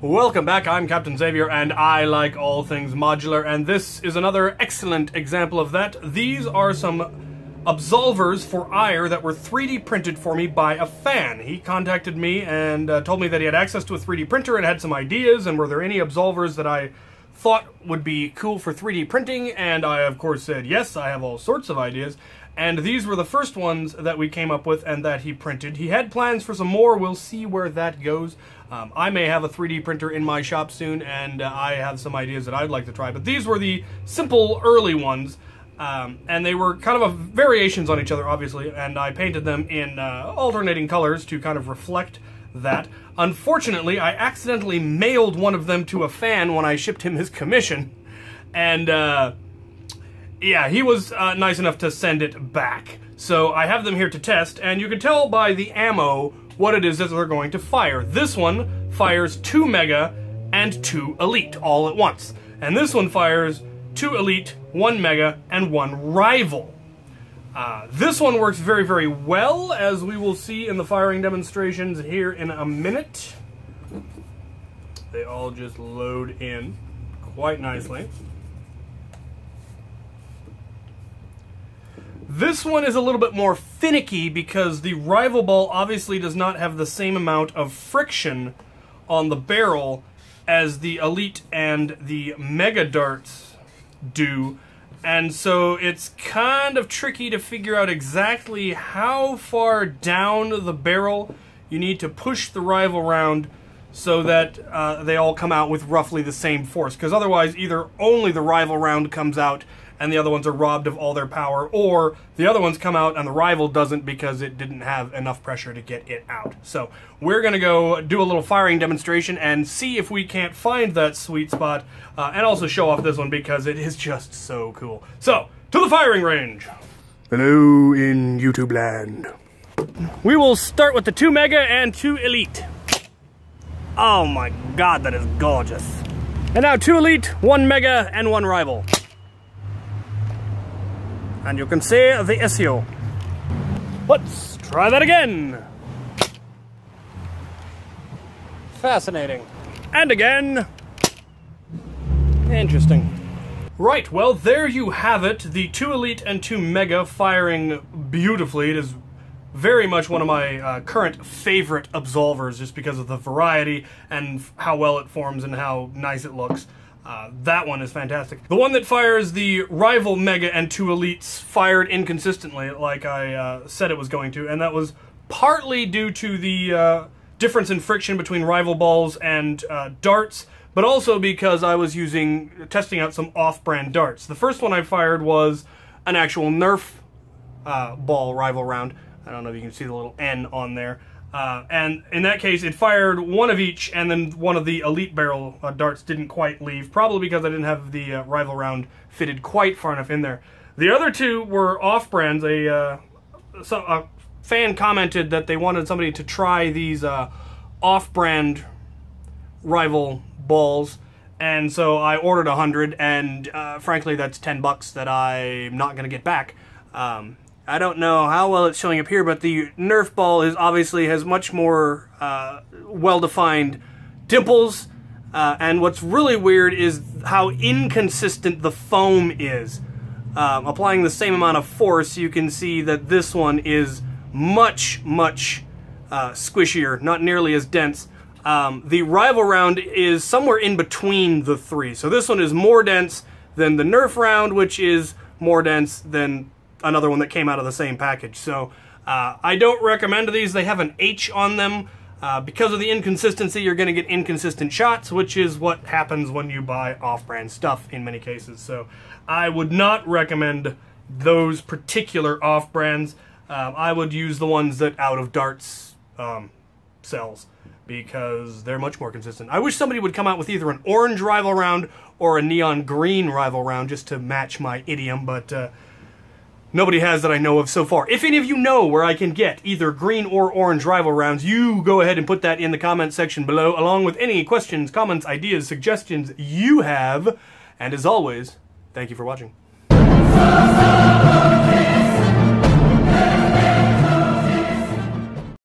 Welcome back, I'm Captain Xavier, and I like all things modular, and this is another excellent example of that. These are some Absolvers for EIR that were 3D printed for me by a fan. He contacted me and told me that he had access to a 3D printer and had some ideas, and were there any Absolvers that I thought would be cool for 3D printing, and I of course said yes, I have all sorts of ideas. And these were the first ones that we came up with and that he printed. He had plans for some more, we'll see where that goes. I may have a 3D printer in my shop soon, and I have some ideas that I'd like to try. But these were the simple early ones, and they were kind of variations on each other, obviously, and I painted them in alternating colors to kind of reflect that. Unfortunately, I accidentally mailed one of them to a fan when I shipped him his commission, and yeah, he was nice enough to send it back. So I have them here to test, and you can tell by the ammo what it is that they're going to fire. This one fires 2 Mega and 2 Elite all at once. And this one fires 2 Elite, 1 Mega, and 1 Rival. This one works very, very well, as we will see in the firing demonstrations here in a minute. They all just load in quite nicely. This one is a little bit more finicky because the Rival ball obviously does not have the same amount of friction on the barrel as the Elite and the Mega darts do. And so it's kind of tricky to figure out exactly how far down the barrel you need to push the Rival round so that they all come out with roughly the same force. Because otherwise either only the Rival round comes out and the other ones are robbed of all their power, or the other ones come out and the Rival doesn't because it didn't have enough pressure to get it out. So we're going to go do a little firing demonstration and see if we can't find that sweet spot, and also show off this one because it is just so cool. So, to the firing range! Hello in YouTube land. We will start with the 2 Mega and 2 Elite. Oh my god, that is gorgeous. And now 2 Elite, 1 Mega, and 1 Rival. And you can see the issue. Let's try that again. Fascinating. And again. Interesting. Right, well, there you have it. The 2 Elite and 2 Mega firing beautifully. It is very much one of my current favorite Absolvers, just because of the variety and how well it forms and how nice it looks. That one is fantastic. The one that fires the Rival Mega and 2 Elites fired inconsistently, like I said it was going to, and that was partly due to the difference in friction between Rival balls and darts, but also because I was testing out some off-brand darts. The first one I fired was an actual Nerf ball Rival round. I don't know if you can see the little N on there. And in that case, it fired one of each, and then one of the Elite barrel darts didn't quite leave, probably because I didn't have the Rival round fitted quite far enough in there. The other two were off-brands. A fan commented that they wanted somebody to try these off-brand Rival balls, and so I ordered 100, and frankly, that's $10 that I'm not going to get back. I don't know how well it's showing up here, but the Nerf ball obviously has much more well-defined dimples, and what's really weird is how inconsistent the foam is. Applying the same amount of force, you can see that this one is much, much squishier, not nearly as dense. The Rival round is somewhere in between the three, so this one is more dense than the Nerf round, which is more dense than another one that came out of the same package. So I don't recommend these. They have an H on them. Because of the inconsistency, you're going to get inconsistent shots, which is what happens when you buy off-brand stuff in many cases. So I would not recommend those particular off-brands. I would use the ones that Out of Darts sells, because they're much more consistent. I wish somebody would come out with either an orange Rival round or a neon green Rival round just to match my idiom, but nobody has that I know of so far. If any of you know where I can get either green or orange Rival rounds, you go ahead and put that in the comment section below, along with any questions, comments, ideas, suggestions you have. And as always, thank you for watching.